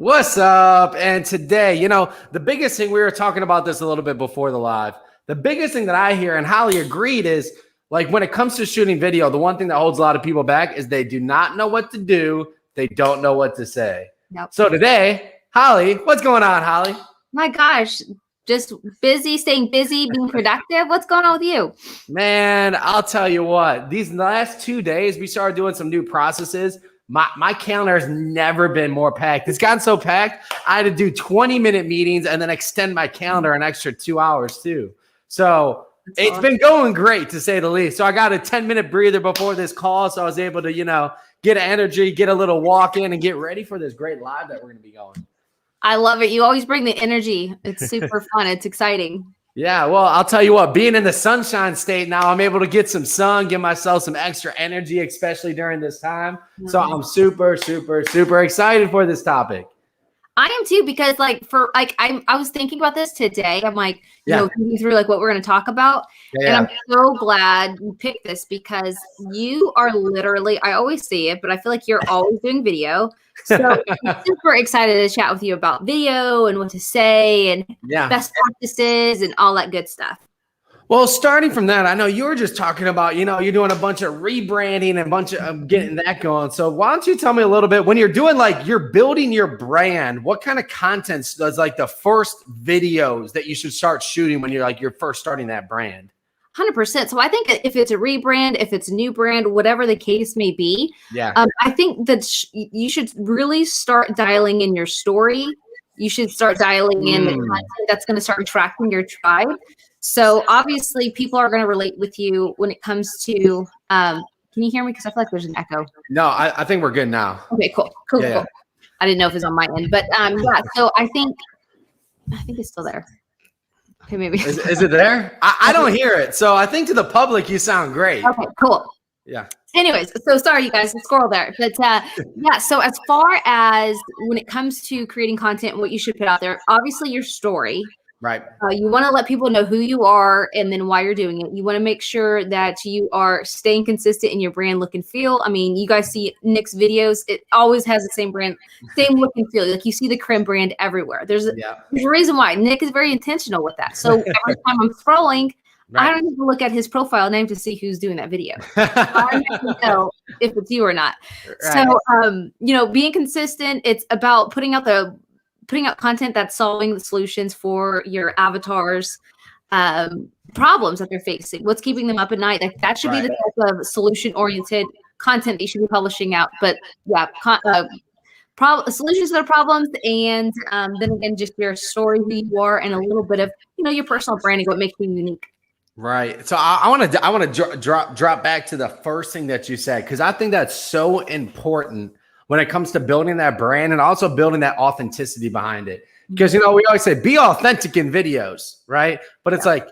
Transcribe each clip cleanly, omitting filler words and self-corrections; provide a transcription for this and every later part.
What's up? And today, the biggest thing, we were talking about this a little bit before the live. The biggest thing that I hear, and Holly agreed, is like when it comes to shooting video, the one thing that holds a lot of people back is they do not know what to do. They don't know what to say. Yep. So today, Holly, what's going on, Holly? My gosh, just busy, staying busy, being productive. What's going on with you? Man, I'll tell you what, these last 2 days, we started doing some new processes. My calendar has never been more packed. It's gotten so packed, I had to do 20-minute meetings and then extend my calendar an extra 2 hours too. So it's been going great, to say the least. So I got a 10-minute breather before this call, so I was able to, get energy, get a little walk in, and get ready for this great live that we're going to be going. I love it. You always bring the energy. It's super fun. It's exciting. Yeah, well, I'll tell you what, being in the sunshine state now, I'm able to get some sun, give myself some extra energy, especially during this time. So I'm super, super, super excited for this topic. I am too, because I was thinking about this today. I'm like, thinking through like what we're going to talk about. And I'm so glad you picked this, because you are literally, I always say it, but I feel like you're always doing video. So I'm super excited to chat with you about video and what to say and best practices and all that good stuff. Well, starting from that, I know you were just talking about, you're doing a bunch of rebranding and a bunch of getting that going. So why don't you tell me a little bit, when you're doing you're building your brand, what kind of content does the first videos that you should start shooting when you're first starting that brand? 100%. So I think if it's a rebrand, if it's a new brand, whatever the case may be, I think that you should really start dialing in your story. You should start dialing in the content that's going to start attracting your tribe. So obviously people are going to relate with you when it comes to, can you hear me? Because I feel like there's an echo. No, I think we're good now. Okay, cool. I didn't know if it was on my end, but so I think it's still there. Okay, maybe. Is it there? I don't hear it. So I think to the public, you sound great. Okay, cool. Yeah. Anyways, so sorry, you guys, the squirrel there. But so as far as when it comes to creating content, what you should put out there, obviously your story. Right. You want to let people know who you are and then why you're doing it. You want to make sure that you are staying consistent in your brand look and feel. I mean, you guys see Nick's videos. It always has the same brand, same look and feel. Like you see the Creme brand everywhere. There's a reason why. Nick is very intentional with that. So every time I'm scrolling, I don't even look at his profile name to see who's doing that video. I don't even know if it's you or not. Right. So, being consistent, it's about putting out content that's solving the solutions for your avatars, problems that they're facing. What's keeping them up at night? Like that should be the type of solution-oriented content that you should be publishing out. But solutions to their problems, and then again, just your story, who you are, and a little bit of your personal branding, what makes you unique. Right. So I want to drop back to the first thing that you said, because I think that's so important when it comes to building that brand and also building that authenticity behind it. Because, we always say, be authentic in videos, right? But it's and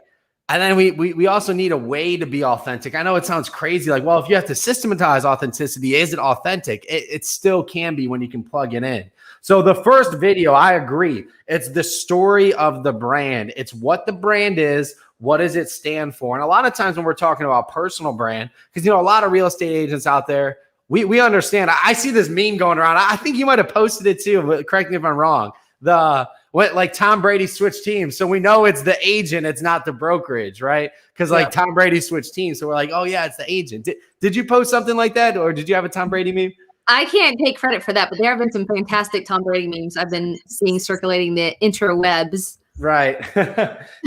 then we also need a way to be authentic. I know it sounds crazy. Well, if you have to systematize authenticity, is it authentic? It still can be when you can plug it in. So the first video, I agree. It's the story of the brand. It's what the brand is. What does it stand for? And a lot of times when we're talking about personal brand, because, a lot of real estate agents out there, we understand. I see this meme going around. I think you might have posted it too, but correct me if I'm wrong. Tom Brady switched teams. So we know it's the agent, it's not the brokerage, right? Because Tom Brady switched teams. So we're like, oh yeah, it's the agent. Did you post something like that? Or did you have a Tom Brady meme? I can't take credit for that, but there have been some fantastic Tom Brady memes I've been seeing circulating the interwebs. Right.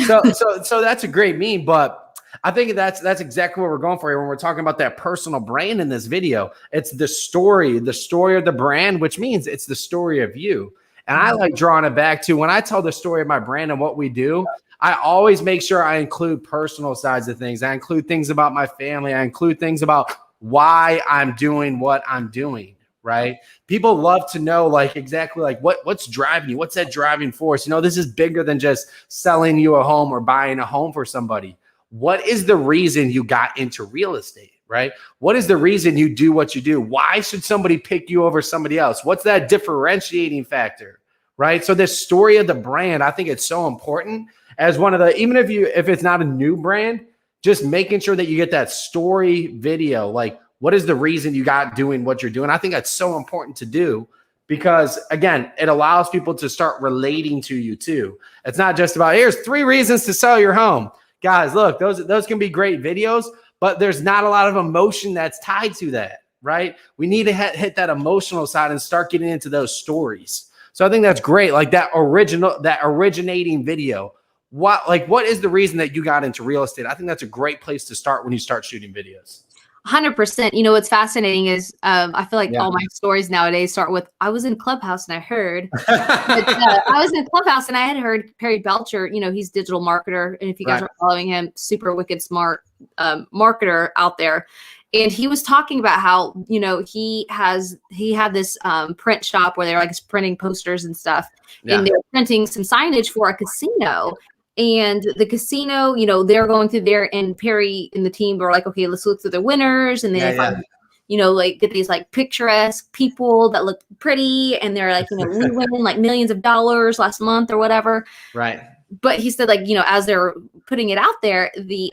So that's a great meme, but I think that's exactly what we're going for here when we're talking about that personal brand in this video. It's the story of the brand, which means it's the story of you. And I like drawing it back to when I tell the story of my brand and what we do, I always make sure I include personal sides of things. I include things about my family. I include things about why I'm doing what I'm doing. Right. People love to know exactly what's driving you. What's that driving force? This is bigger than just selling you a home or buying a home for somebody. What is the reason you got into real estate, right? What is the reason you do what you do? Why should somebody pick you over somebody else? What's that differentiating factor, right? So this story of the brand, I think it's so important as one of the, even if it's not a new brand, just making sure that you get that story video. What is the reason you got doing what you're doing? I think that's so important to do because again, it allows people to start relating to you too. It's not just about here's 3 reasons to sell your home. Guys, look, those can be great videos, but there's not a lot of emotion that's tied to that, right? We need to hit that emotional side and start getting into those stories. So I think that's great. Like that originating video. What is the reason that you got into real estate? I think that's a great place to start when you start shooting videos. 100%. You know, what's fascinating is I feel like all my stories nowadays start with, I was in Clubhouse and I heard, I was in Clubhouse and I had heard Perry Belcher, you know, he's digital marketer. And if you guys are following him, super wicked smart marketer out there. And he was talking about how, you know, he had this print shop where they're like printing posters and stuff. And they're printing some signage for a casino. And the casino, you know, they're going through there, and Perry and the team were like, okay, let's look through the winners. And then you know, like get these like picturesque people that look pretty. And they're like, you know, we win like millions of dollars last month or whatever. Right. But he said, like, you know, as they're putting it out there, the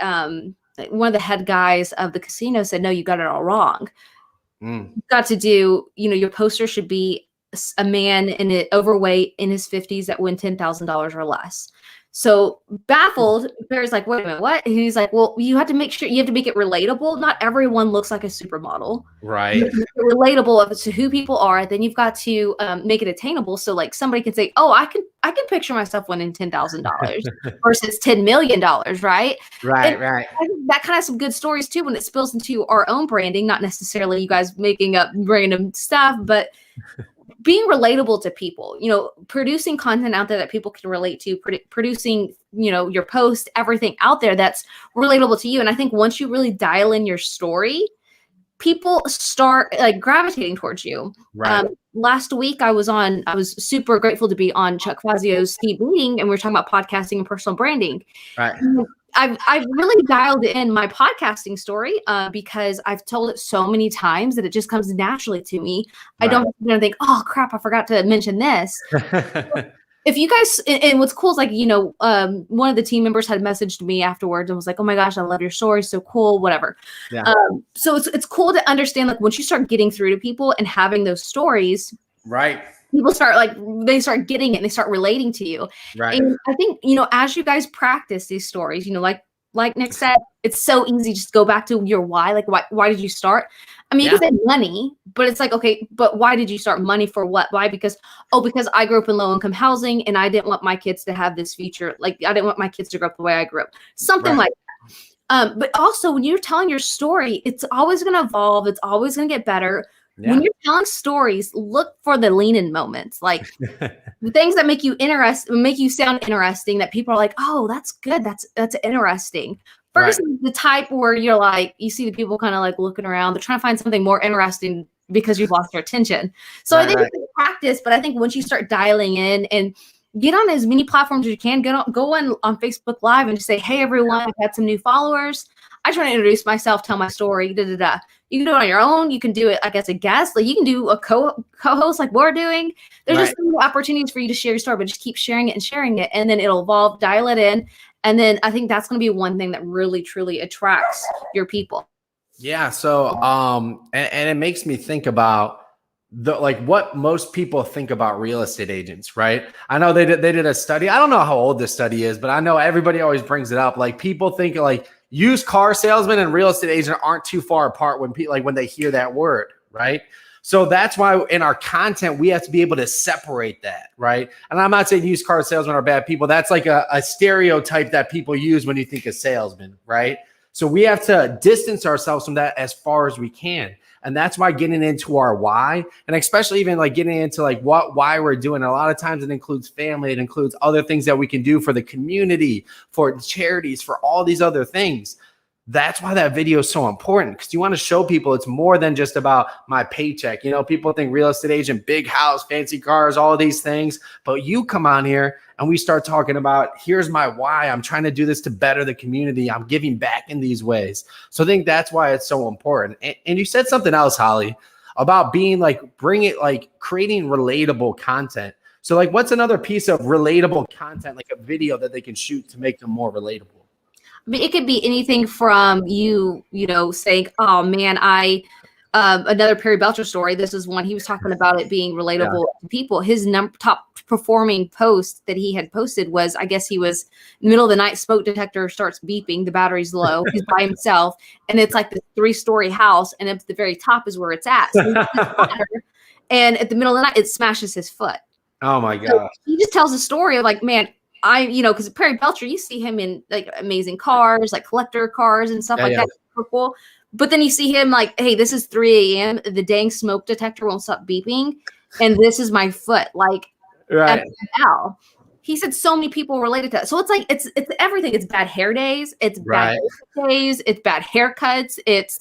one of the head guys of the casino said, no, you got it all wrong. You've got to do, you know, your poster should be a man overweight in his 50s that win $10,000 or less. So baffled, Barry's like, wait a minute, what? And he's like, well, you have to make it relatable. Not everyone looks like a supermodel. Right. You have to make it relatable to who people are. Then you've got to make it attainable. So like somebody can say, oh, I can picture myself winning $10,000 versus $10 million. Right. Right. Right. I think that kind of some good stories too, when it spills into our own branding, not necessarily you guys making up random stuff, but being relatable to people, you know, producing content out there that people can relate to, producing, you know, your post, everything out there that's relatable to you. And I think once you really dial in your story, people start like gravitating towards you. Right. Last week I was super grateful to be on Chuck Fazio's Speed Meeting, and we were talking about podcasting and personal branding. Right. I've really dialed in my podcasting story because I've told it so many times that it just comes naturally to me. Right. I don't think, oh crap, I forgot to mention this. If you guys, and what's cool is like, you know, one of the team members had messaged me afterwards and was like, oh my gosh, I love your story. So cool, whatever. Yeah. So it's cool to understand, like, once you start getting through to people and having those stories, right, people they start getting it and they start relating to you. Right. And I think, you know, as you guys practice these stories, you know, like Nick said, it's so easy just go back to your why. Like, why did you start? I mean, you can say money, but it's like, okay, but why did you start? Money for what? Why? Because I grew up in low income housing and I didn't want my kids to have this future. Like, I didn't want my kids to grow up the way I grew up. Something like that. But also when you're telling your story, it's always going to evolve. It's always going to get better. Yeah. When you're telling stories, look for the lean-in moments, like the things that make you interesting, make you sound interesting, that people are like, oh, that's good. That's interesting. Versus the type where you're like, you see the people kind of like looking around, they're trying to find something more interesting because you've lost their attention. So I think it's a practice, but I think once you start dialing in and get on as many platforms as you can, go on Facebook Live and just say, hey, everyone, I've had some new followers. I try to introduce myself, tell my story, da-da-da. You can do it on your own. You can do it, I guess, a guest. Like, you can do a co-host like we're doing. There's just so many opportunities for you to share your story, but just keep sharing it and sharing it. And then it'll evolve, dial it in. And then I think that's going to be one thing that really, truly attracts your people. Yeah. So, and it makes me think about what most people think about real estate agents, right? I know they did a study. I don't know how old this study is, but I know everybody always brings it up. Like, people think like used car salesman and real estate agent aren't too far apart when they hear that word, right? So that's why in our content, we have to be able to separate that, right? And I'm not saying used car salesmen are bad people. That's like a stereotype that people use when you think of salesmen, right? So we have to distance ourselves from that as far as we can. And that's why getting into our why, and especially even like getting into like why we're doing it. A lot of times it includes family. It includes other things that we can do for the community, for charities, for all these other things. That's why that video is so important, because you want to show people it's more than just about my paycheck. You know, people think real estate agent, big house, fancy cars, all these things. But you come on here and we start talking about, here's my why. I'm trying to do this to better the community. I'm giving back in these ways. So I think that's why it's so important. And you said something else, Holly, about being like, creating relatable content. So like, what's another piece of relatable content, like a video that they can shoot to make them more relatable? I mean, it could be anything from you know, saying, oh man, I another Perry Belcher story. This is one he was talking about it being relatable to people. His top performing post that he had posted was, I guess he was in the middle of the night, smoke detector starts beeping, the battery's low, he's by himself, and it's like the 3-story house, and at the very top is where it's at. So and at the middle of the night, it smashes his foot. Oh my God. So he just tells a story of like, man, because Perry Belcher, you see him in like amazing cars, like collector cars and stuff like that. Super cool. But then you see him like, hey, this is 3 a.m. The dang smoke detector won't stop beeping. And this is my foot. Like, now. He said so many people related to it. So it's like, it's everything. It's bad hair days. It's bad days. It's bad haircuts. It's,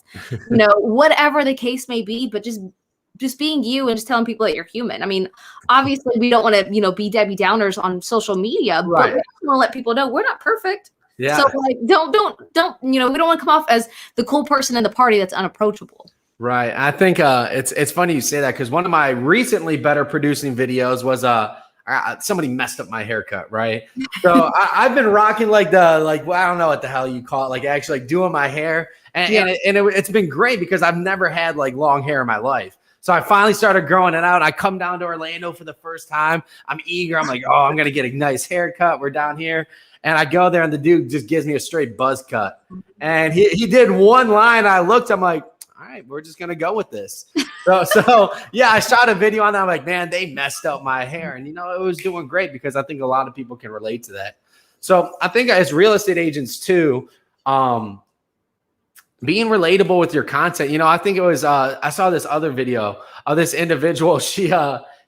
whatever the case may be, but just being you and just telling people that you're human. I mean, obviously we don't want to, be Debbie Downers on social media, but we want to let people know we're not perfect. Yeah. So like, don't, we don't want to come off as the cool person in the party that's unapproachable. Right. I think it's funny you say that, because one of my recently better producing videos was somebody messed up my haircut, right? So I've been rocking I don't know what the hell you call it, like actually like doing my hair, and it's been great because I've never had like long hair in my life. So I finally started growing it out. I come down to Orlando for the first time. I'm eager. I'm like, oh, I'm gonna get a nice haircut. We're down here. And I go there and the dude just gives me a straight buzz cut. And he did one line. I looked, I'm like, all right, we're just going to go with this. So yeah, I shot a video on that. I'm like, man, they messed up my hair. And, it was doing great because I think a lot of people can relate to that. So I think as real estate agents too, being relatable with your content, I think it was, I saw this other video of this individual.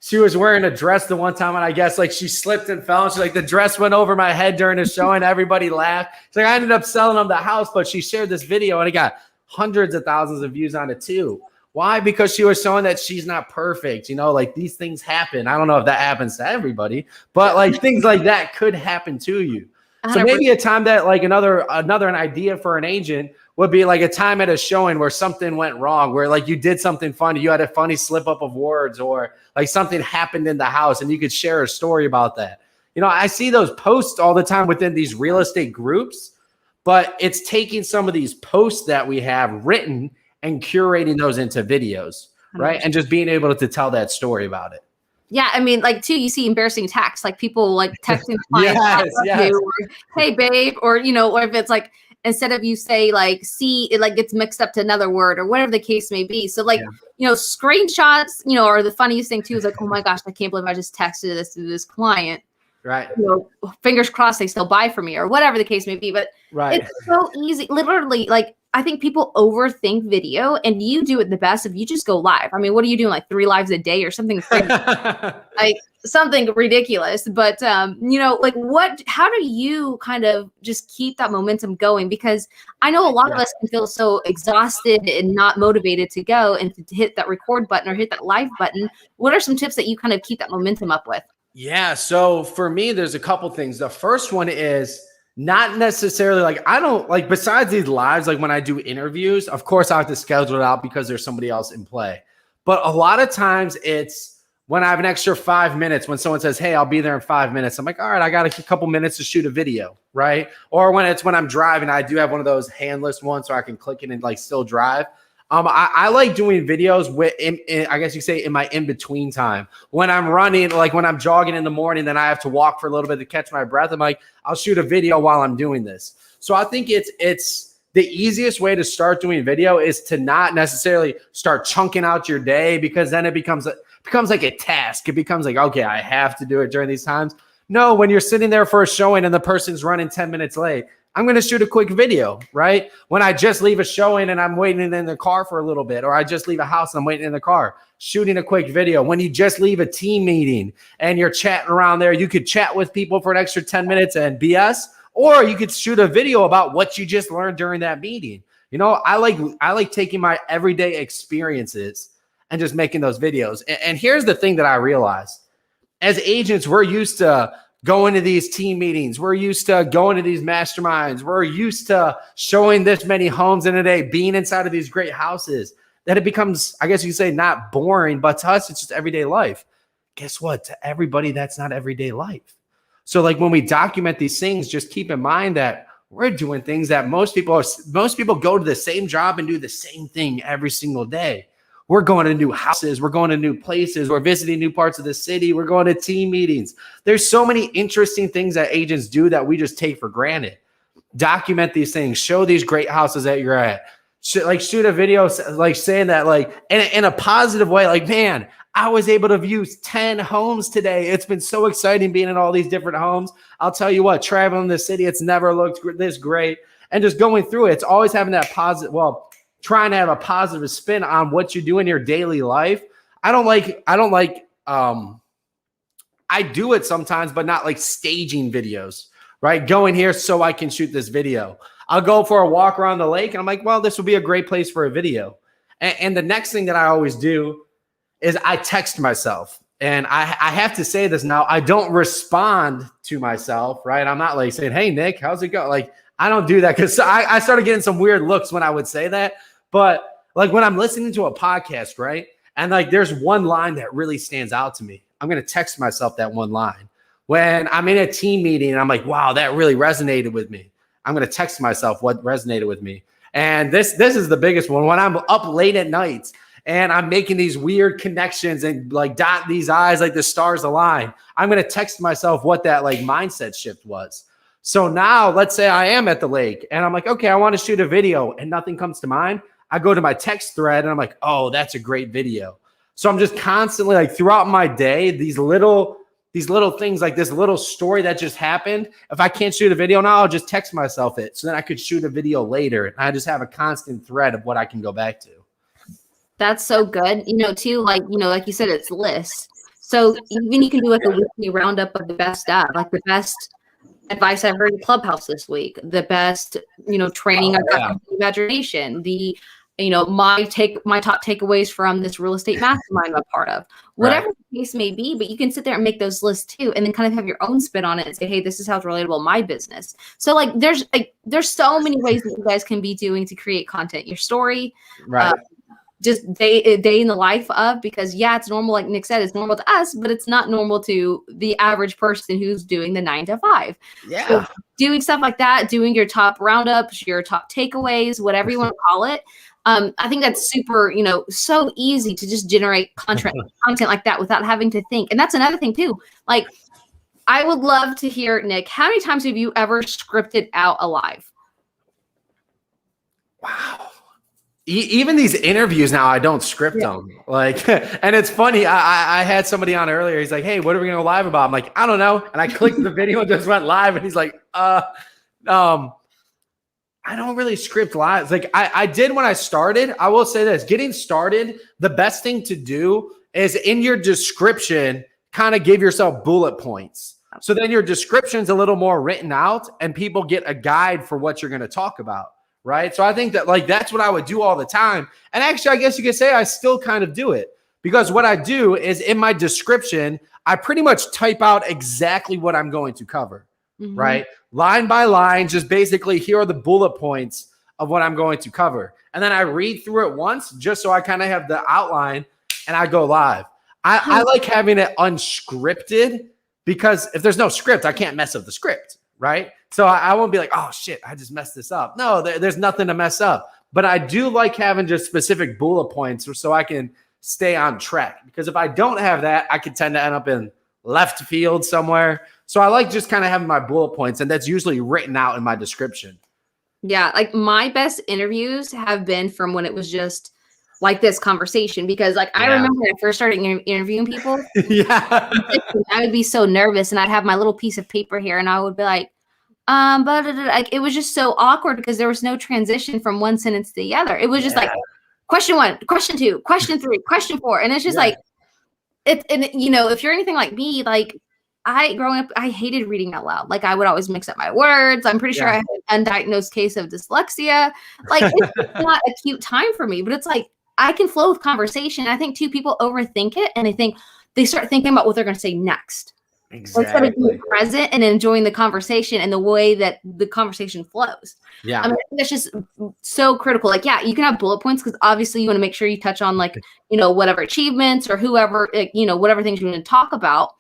She was wearing a dress the one time, and I guess like she slipped and fell. And she's like, the dress went over my head during the show, and everybody laughed. She's like, I ended up selling them the house, but she shared this video, and it got hundreds of thousands of views on it too. Why? Because she was showing that she's not perfect. Like these things happen. I don't know if that happens to everybody, but like things like that could happen to you. So maybe a time that like another idea for an agent would be like a time at a showing where something went wrong, where like you did something funny, you had a funny slip up of words, or like something happened in the house and you could share a story about that. I see those posts all the time within these real estate groups, but it's taking some of these posts that we have written and curating those into videos, right? And just being able to tell that story about it. Yeah, I mean, like, too, you see embarrassing texts, like people like texting clients, hey, babe, or, or if it's like, instead of you say like, see, it like gets mixed up to another word or whatever the case may be. So like, screenshots, are the funniest thing too, is like, oh my gosh, I can't believe I just texted this to this client. Right. Fingers crossed they still buy from me or whatever the case may be. But it's so easy. Literally, like, I think people overthink video, and you do it the best if you just go live. I mean, what are you doing? Like 3 lives a day or something crazy, like something ridiculous. But, like how do you kind of just keep that momentum going? Because I know a lot of us can feel so exhausted and not motivated to go and to hit that record button or hit that live button. What are some tips that you kind of keep that momentum up with? Yeah. So for me, there's a couple things. The first one is not necessarily like, I don't like, besides these lives, like when I do interviews, of course I have to schedule it out because there's somebody else in play. But a lot of times it's when I have an extra 5 minutes, when someone says, hey, I'll be there in 5 minutes. I'm like, all right, I got a couple minutes to shoot a video. Right. Or when I'm driving, I do have one of those handless ones so I can click it and like still drive. I like doing videos with, I guess you say, in my in-between time. When I'm running, like when I'm jogging in the morning, then I have to walk for a little bit to catch my breath. I'm like, I'll shoot a video while I'm doing this. So I think it's the easiest way to start doing video is to not necessarily start chunking out your day, because then it becomes like a task. It becomes like, okay, I have to do it during these times. No, when you're sitting there for a showing and the person's running 10 minutes late, I'm going to shoot a quick video, right? When I just leave a showing and I'm waiting in the car for a little bit, or I just leave a house and I'm waiting in the car, shooting a quick video. When you just leave a team meeting and you're chatting around there, you could chat with people for an extra 10 minutes and BS, or you could shoot a video about what you just learned during that meeting. I like taking my everyday experiences and just making those videos. And here's the thing that I realized. As agents, we're used to going to these team meetings. We're used to going to these masterminds. We're used to showing this many homes in a day, being inside of these great houses, that it becomes, I guess you could say, not boring, but to us, it's just everyday life. Guess what? To everybody, that's not everyday life. So like when we document these things, just keep in mind that we're doing things that most people go to the same job and do the same thing every single day. We're going to new houses. We're going to new places. We're visiting new parts of the city. We're going to team meetings. There's so many interesting things that agents do that we just take for granted. Document these things. Show these great houses that you're at. Shoot a video like saying that like in a positive way. Like, man, I was able to view 10 homes today. It's been so exciting being in all these different homes. I'll tell you what, traveling the city, it's never looked this great. And just going through it, it's always having that positive, trying to have a positive spin on what you do in your daily life. I do it sometimes, but not like staging videos, right? Going here so I can shoot this video. I'll go for a walk around the lake and I'm like, well, this would be a great place for a video. And the next thing that I always do is I text myself. And I have to say this now, I don't respond to myself, right? I'm not like saying, hey, Nick, how's it going? Like, I don't do that because I started getting some weird looks when I would say that. But like when I'm listening to a podcast, right? And like there's one line that really stands out to me. I'm going to text myself that one line. When I'm in a team meeting and I'm like, wow, that really resonated with me. I'm going to text myself what resonated with me. And this is the biggest one. When I'm up late at night and I'm making these weird connections and like dot these I's like the stars align, I'm going to text myself what that like mindset shift was. So now let's say I am at the lake and I'm like, okay, I want to shoot a video and nothing comes to mind. I go to my text thread and I'm like, oh, that's a great video. So I'm just constantly like throughout my day, these little things like this little story that just happened. If I can't shoot a video now, I'll just text myself it. So then I could shoot a video later. And I just have a constant thread of what I can go back to. That's so good. Too, like you said, it's lists. So even you can do like a weekly roundup of the best stuff, like the best advice I've heard in Clubhouse this week, the best, training I got from imagination, my top takeaways from this real estate mastermind I'm a part of, whatever the case may be. But you can sit there and make those lists too, and then kind of have your own spin on it and say, hey, this is how it's relatable in my business. So like, there's so many ways that you guys can be doing to create content, your story, right. Just day in the life of, because it's normal. Like Nick said, it's normal to us, but it's not normal to the average person who's doing the 9 to 5. Yeah. So doing stuff like that, doing your top roundups, your top takeaways, whatever you want to call it. I think that's super, so easy to just generate content like that without having to think. And that's another thing too. Like, I would love to hear, Nick, how many times have you ever scripted out a live? Wow. Even these interviews now, I don't script them. Like, and it's funny. I had somebody on earlier. He's like, hey, what are we going to go live about? I'm like, I don't know. And I clicked the video and just went live. And he's like, I don't really script lives. Like I did when I started. I will say this, getting started, the best thing to do is in your description, kind of give yourself bullet points. So then your description's a little more written out and people get a guide for what you're going to talk about. Right. So I think that like, that's what I would do all the time. And actually, I guess you could say I still kind of do it, because what I do is in my description, I pretty much type out exactly what I'm going to cover. Mm-hmm. Right. Line by line, just basically here are the bullet points of what I'm going to cover. And then I read through it once just so I kind of have the outline and I go live. I like having it unscripted, because if there's no script, I can't mess up the script. Right. So I won't be like, oh shit, I just messed this up. No, there's nothing to mess up. But I do like having just specific bullet points so I can stay on track. Because if I don't have that, I could tend to end up in left field somewhere. So I like just kind of having my bullet points, and that's usually written out in my description. Yeah, like my best interviews have been from when it was just like this conversation, because like I remember when I first started interviewing people, I would be so nervous and I'd have my little piece of paper here and I would be like, but like it was just so awkward because there was no transition from one sentence to the other. It was just like question 1, question 2, question 3, question 4. And it's just like, if you're anything like me, like growing up, I hated reading out loud. Like I would always mix up my words. I'm pretty sure I had an undiagnosed case of dyslexia. Like it's not a cute time for me, but it's like, I can flow with conversation. I think too, people overthink it and they start thinking about what they're going to say next. Exactly. Instead of being present and enjoying the conversation and the way that the conversation flows. Yeah. I mean, I think that's just so critical. Like, you can have bullet points because obviously you want to make sure you touch on like, whatever achievements or whoever, whatever things you want to talk about.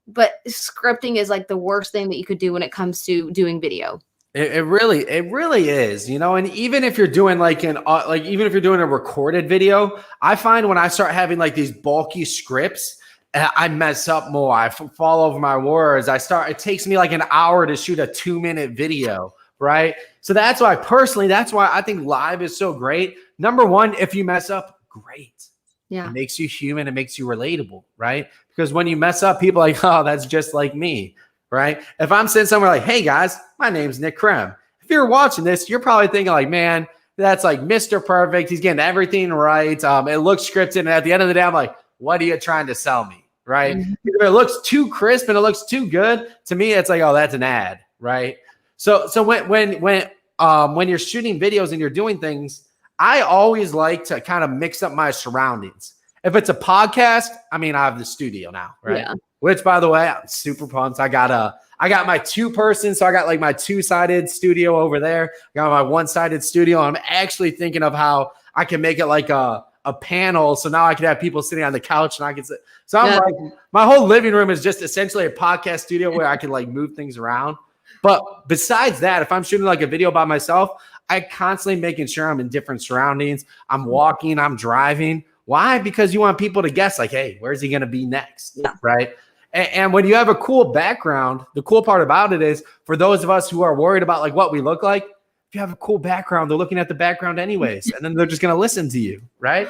But scripting is like the worst thing that you could do when it comes to doing video. It really is, you know, and even if you're doing like even if you're doing a recorded video, I find when I start having like these bulky scripts, I mess up more. I fall over my words. It takes me like an hour to shoot a 2-minute video, right? So that's why I think live is so great. Number one, if you mess up, great. Yeah. It makes you human. It makes you relatable, right? Because when you mess up, people are like, oh, that's just like me. Right? If I'm sitting somewhere like, hey guys, my name's Nick Krem. If you're watching this, you're probably thinking like, man, that's like Mr. Perfect. He's getting everything right. It looks scripted. And at the end of the day, I'm like, what are you trying to sell me? Right? Mm-hmm. If it looks too crisp and it looks too good, to me, it's like, oh, that's an ad. Right? So when you're shooting videos and you're doing things, I always like to kind of mix up my surroundings. If it's a podcast, I mean, I have the studio now, right? Yeah. Which, by the way, I'm super pumped. I got my 2-person, so I got like my 2-sided studio over there. I got my 1-sided studio. I'm actually thinking of how I can make it like a panel, so now I can have people sitting on the couch and I can sit. So I'm like, my whole living room is just essentially a podcast studio where I can like move things around. But besides that, if I'm shooting like a video by myself, I constantly making sure I'm in different surroundings. I'm walking, I'm driving. Why? Because you want people to guess like, hey, where's he going to be next? Yeah. Right. And when you have a cool background, the cool part about it is for those of us who are worried about like what we look like, if you have a cool background, they're looking at the background anyways, and then they're just going to listen to you. Right.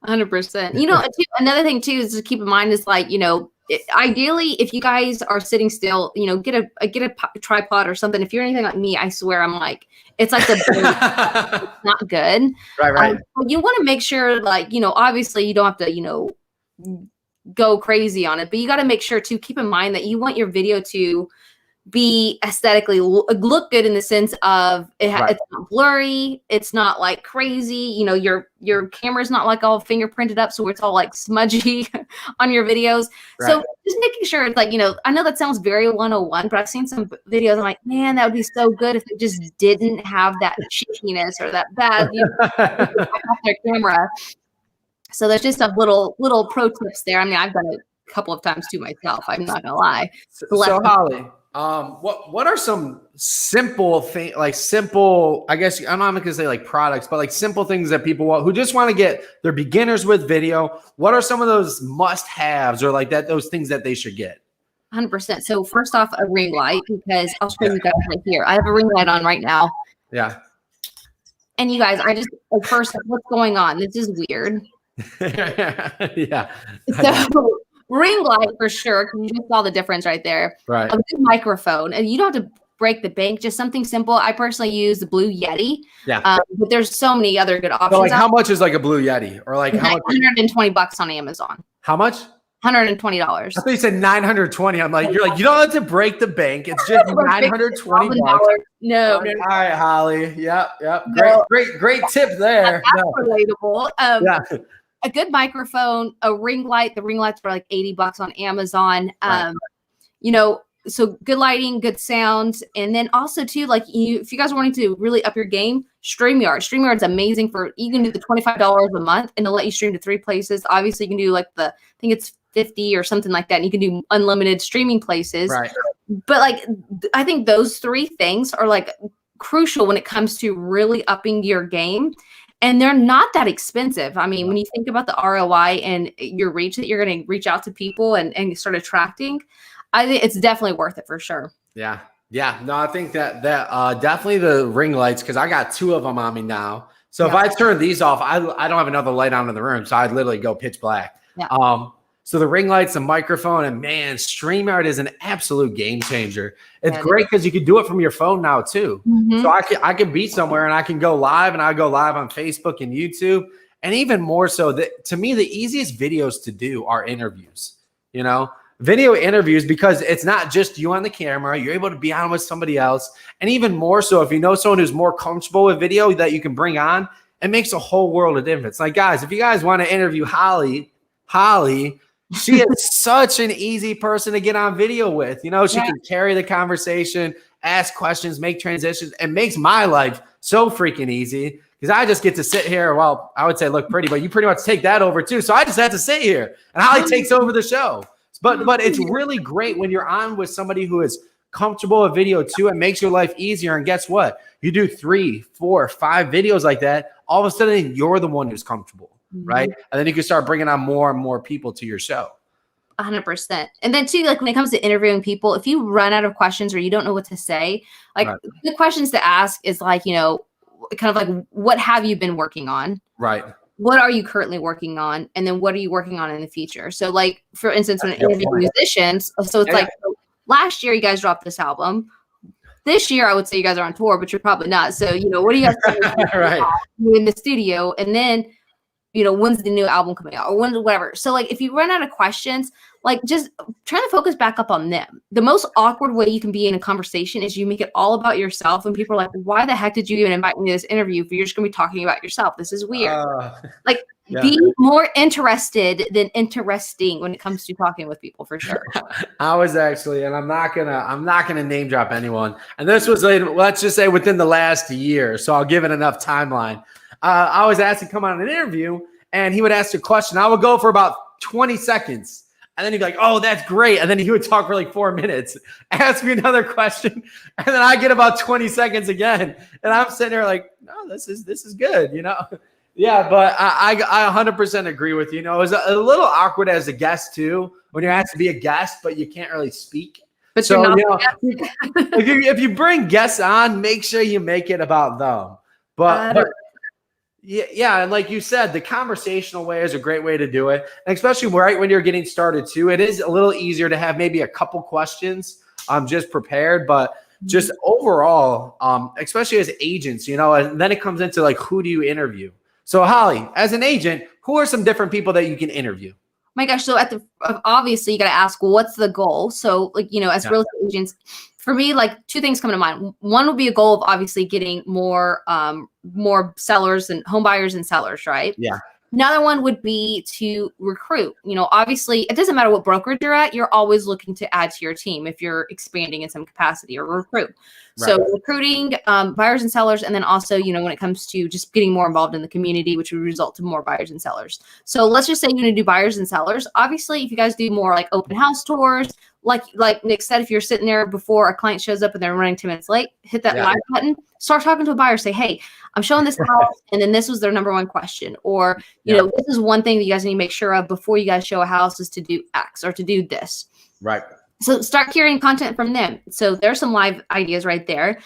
100%. You know, another thing too is to keep in mind is like, you know, ideally, if you guys are sitting still, you know, get a tripod or something. If you're anything like me, I swear I'm like, it's like it's not good. Right. You want to make sure, like, you know, obviously you don't have to, you know, go crazy on it, but you got to make sure to keep in mind that you want your video to be aesthetically look good in the sense of it's not blurry, it's not like crazy, you know, your camera's not like all fingerprinted up so it's all like smudgy on your videos. So just making sure it's like, you know, I know that sounds very 101, but I've seen some videos, I'm like, man, that would be so good if it just didn't have that cheekiness or that bad, you know, their camera. So there's just a little pro tips there. I mean, I've done it a couple of times too myself, I'm not gonna lie. So Holly, what are some simple things, like simple, I guess I'm not gonna say like products, but like simple things that people want who just want to get, they're beginners with video. What are some of those must-haves or like those things that they should get? 100%. So first off, a ring light, because I'll show you guys right here. I have a ring light on right now. Yeah. And you guys, I just like, first, what's going on? This is weird. Yeah. So ring light for sure, because you just saw the difference right there. Right. A good microphone, and you don't have to break the bank. Just something simple. I personally use the Blue Yeti. Yeah. But there's so many other good options. So like, how much is like a Blue Yeti, or like how much? $120 on Amazon. How much? $120. I thought you said 920. I'm like, you're like, you don't have to break the bank. It's just $920. No. All right, Holly. Yep. No. Great tip there. That's relatable. Yeah. A good microphone, a ring light. The ring lights for like $80 on Amazon. You know, so good lighting, good sound, and then also too, like if you guys are wanting to really up your game, StreamYard. StreamYard's amazing for, you can do the $25 a month and it'll let you stream to 3 places. Obviously, you can do like I think it's 50 or something like that, and you can do unlimited streaming places. Right. But like, I think those 3 things are like crucial when it comes to really upping your game. And they're not that expensive. I mean, when you think about the ROI and your reach that you're going to reach out to people and start attracting, I think it's definitely worth it for sure. Yeah. No, I think that definitely the ring lights, because I got 2 of them on me now. So if I turn these off, I don't have another light on in the room. So I'd literally go pitch black. Yeah. So the ring lights, the microphone, and man, StreamYard is an absolute game changer. It's great because you can do it from your phone now too. Mm-hmm. So I can be somewhere and I can go live, and I go live on Facebook and YouTube. And even more so, to me, the easiest videos to do are interviews, you know, video interviews, because it's not just you on the camera. You're able to be on with somebody else. And even more so, if you know someone who's more comfortable with video that you can bring on, it makes a whole world of difference. Like, guys, if you guys want to interview Holly, she is such an easy person to get on video with. You know, she can carry the conversation, ask questions, make transitions, and makes my life so freaking easy, because I just get to sit here. Well, I would say look pretty, but you pretty much take that over too. So I just have to sit here, and Holly takes over the show. But it's really great when you're on with somebody who is comfortable with video too. It makes your life easier. And guess what? You do 3, 4, 5 videos like that. All of a sudden, you're the one who's comfortable, right? And then you can start bringing on more and more people to your show. 100%. And then too, like when it comes to interviewing people, if you run out of questions or you don't know what to say, like the questions to ask is like, you know, kind of like, what have you been working on? Right. What are you currently working on? And then what are you working on in the future? So like, for instance, when interviewing musicians, so it's like last year you guys dropped this album. This year, I would say you guys are on tour, but you're probably not. So, you know, what do you guys do in the studio? And then, you know, when's the new album coming out or when, whatever. So like, if you run out of questions, like just try to focus back up on them. The most awkward way you can be in a conversation is you make it all about yourself. And people are like, why the heck did you even invite me to this interview if you're just going to be talking about yourself? This is weird. Like be more interested than interesting when it comes to talking with people, for sure. I was actually, and I'm not gonna name drop anyone. And this was, let's just say within the last year. So I'll give it enough timeline. I was asked to come on an interview and he would ask a question. I would go for about 20 seconds. And then he'd be like, oh, that's great. And then he would talk for like 4 minutes, ask me another question. And then I get about 20 seconds again. And I'm sitting there like, no, this is good, you know? Yeah, but I 100% agree with you. You know, it was a little awkward as a guest too, when you're asked to be a guest, but you can't really speak. But so, you know, if you bring guests on, make sure you make it about them. But yeah, and like you said, the conversational way is a great way to do it, and especially right when you're getting started too. It is a little easier to have maybe a couple questions just prepared, but just overall, especially as agents, you know, and then it comes into like, who do you interview? So Holly, as an agent, who are some different people that you can interview? My gosh, so obviously you got to ask, well, what's the goal? So like, you know, as real estate agents, for me, like 2 things come to mind. One would be a goal of obviously getting more sellers and home buyers and sellers, right? Yeah. Another one would be to recruit. You know, obviously it doesn't matter what brokerage you're at, you're always looking to add to your team if you're expanding in some capacity or recruit. So recruiting buyers and sellers, and then also, you know, when it comes to just getting more involved in the community, which would result in more buyers and sellers. So let's just say you're going to do buyers and sellers. Obviously, if you guys do more like open house tours, like Nick said, if you're sitting there before a client shows up and they're running 10 minutes late, hit that live button, start talking to a buyer, say, hey, I'm showing this house, and then this was their number 1 question. Or, you know, this is one thing that you guys need to make sure of before you guys show a house is to do X or to do this. Right. So start curating content from them. So there's some live ideas right there.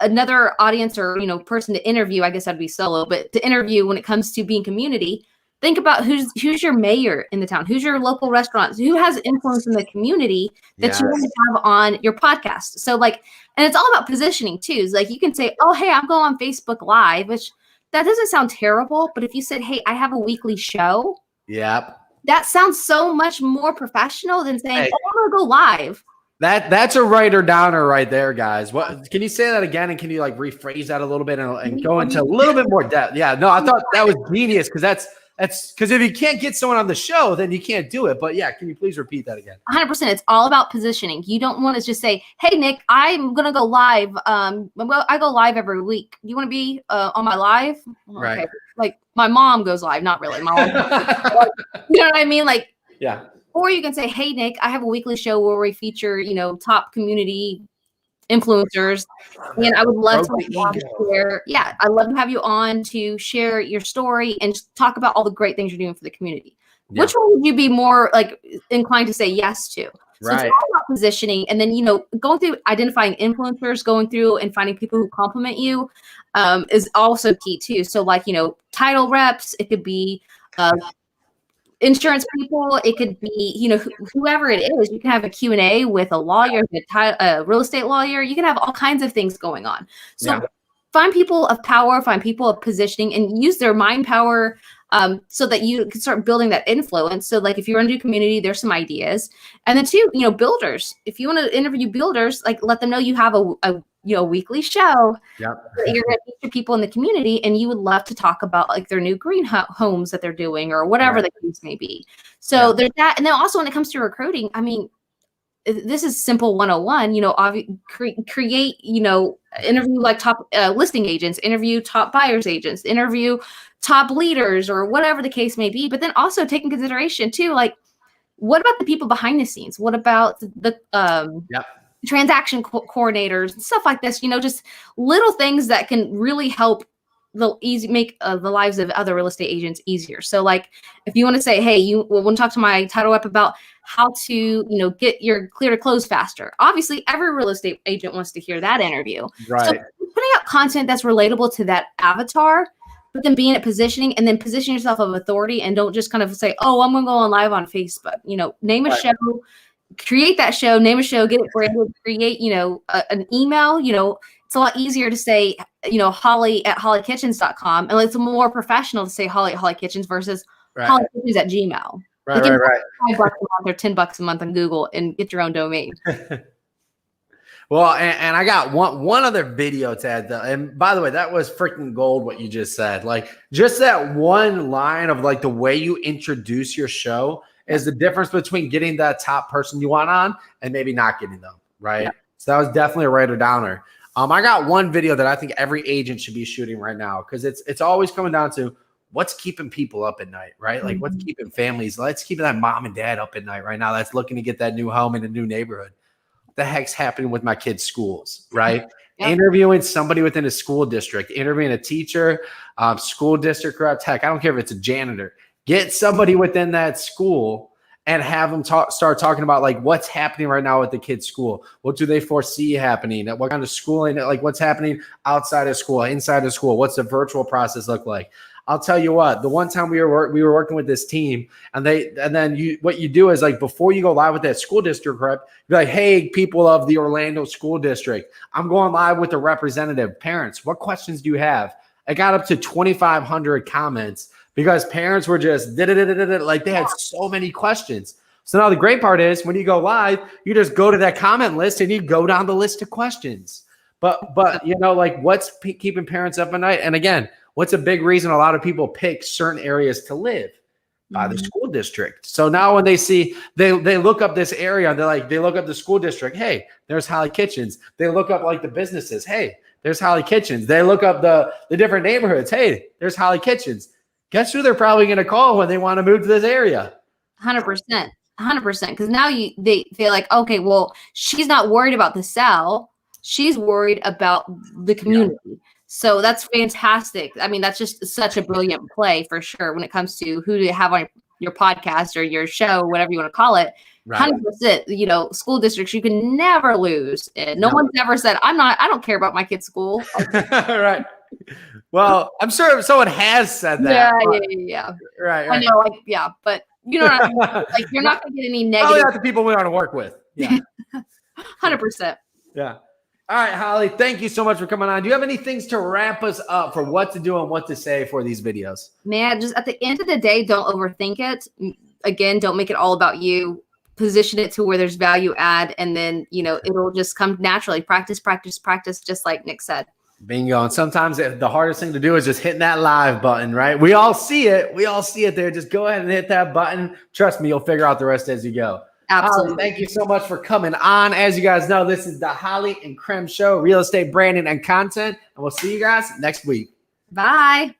Another audience or, you know, person to interview, I guess that'd be solo, but to interview when it comes to being community, think about who's your mayor in the town, who's your local restaurants, who has influence in the community that you want to have on your podcast. So like, and it's all about positioning too. It's like you can say, oh, hey, I'm going on Facebook Live, which that doesn't sound terrible. But if you said, hey, I have a weekly show. Yep. That sounds so much more professional than saying, oh, I'm going to go live. That's a writer downer right there, guys. What can you say that again? And can you like rephrase that a little bit and go into a little bit more depth? Yeah, no, I thought that was genius because that's because if you can't get someone on the show, then you can't do it. But yeah, can you please repeat that again? 100%. It's all about positioning. You don't want to just say, hey, Nick, I'm going to go live. I go live every week. Do you want to be on my live? Right. Okay. Like my mom goes live. Not really. My mom. You know what I mean? Like, yeah. Or you can say, hey, Nick, I have a weekly show where we feature, you know, top community influencers. And I would love to share. Yeah, I'd love to have you on to share your story and just talk about all the great things you're doing for the community. Yeah. Which one would you be more like inclined to say yes to? So it's all about positioning. And then, you know, going through identifying influencers, going through and finding people who compliment you is also key too. So like, you know, title reps, it could be insurance people, it could be, you know, whoever it is. You can have a Q&A with a lawyer, a real estate lawyer. You can have all kinds of things going on. So find people of power, find people of positioning, and use their mind power so that you can start building that influence. So like if you run to a community, there's some ideas. And then too, you know, builders. If you want to interview builders, like let them know you have a weekly show. Yep. You're going to feature people in the community, and you would love to talk about like their new green homes that they're doing or whatever the case may be. So there's that. And then also when it comes to recruiting, I mean, this is simple 101, you know, create, you know, interview like top listing agents, interview top buyers agents, interview top leaders or whatever the case may be. But then also take in consideration too, like what about the people behind the scenes? What about the Yep. transaction coordinators and stuff like this? Just little things that can really help make the lives of other real estate agents easier. So like if you want to say, hey, you want to talk to my title rep about how to, get your clear to close faster. Obviously, every real estate agent wants to hear that interview. Right. So putting out content that's relatable to that avatar, but then being at positioning and then position yourself of authority, and don't just kind of say, oh, I'm going to go on live on Facebook, name a show, create that show, name a show, get it branded, create, an email, it's a lot easier to say, Hollie at hollykitchens.com. And it's more professional to say Hollie at Hollie Kitchens versus Hollie Kitchens at Gmail. Right. $5 a month or $10 a month on Google and get your own domain. Well, and I got one other video to add, though. And by the way, that was freaking gold what you just said. Like just that one line of like the way you introduce your show is the difference between getting that top person you want on and maybe not getting them, right? Yeah. So that was definitely a writer downer. I got one video that I think every agent should be shooting right now, because it's always coming down to what's keeping people up at night, right? Like what's keeping families, let's keep that mom and dad up at night right now that's looking to get that new home in a new neighborhood. What the heck's happening with my kids' schools, right? Yep. Interviewing somebody within a school district, interviewing a teacher, school district rep, heck, I don't care if it's a janitor. Get somebody within that school and have them start talking about like what's happening right now with the kids' school. What do they foresee happening? What kind of schooling, like what's happening outside of school, inside of school? What's the virtual process look like? I'll tell you what, the one time we were working with this team, and then what you do is like before you go live with that school district rep, you're like, hey, people of the Orlando school district, I'm going live with the representative. Parents, what questions do you have? I got up to 2,500 comments because parents were just like they had so many questions. So now the great part is when you go live, you just go to that comment list and you go down the list of questions. But like what's keeping parents up at night? And again, what's a big reason a lot of people pick certain areas to live? By the school district. So now when they see, they look up this area and they look up the school district. Hey, there's Hollie Kitchens. They look up like the businesses. Hey, there's Hollie Kitchens. They look up the different neighborhoods. Hey, there's Hollie Kitchens. Guess who they're probably going to call when they want to move to this area? 100%. 100%. Because now they feel like, okay, well, she's not worried about the sell. She's worried about the community. Yeah. So that's fantastic. I mean, that's just such a brilliant play for sure when it comes to who to have on your podcast or your show, whatever you want to call it. Right. 100%, school districts, you can never lose. And no one's ever said, I don't care about my kid's school. Right. Well, I'm sure someone has said that. Yeah. Right. I know, but you know what I mean? Like, you're not going to get any negative. Oh, not the people we want to work with. Yeah. 100%. Yeah. All right, Hollie, thank you so much for coming on. Do you have any things to wrap us up for what to do and what to say for these videos? Man, just at the end of the day, don't overthink it. Again, don't make it all about you. Position it to where there's value add, and then, it'll just come naturally. Practice, just like Nick said. Bingo. And sometimes the hardest thing to do is just hitting that live button, right? We all see it. There. Just go ahead and hit that button. Trust me, you'll figure out the rest as you go. Absolutely. Hollie, thank you so much for coming on. As you guys know, this is the Hollie and Krem Show, real estate branding and content. And we'll see you guys next week. Bye.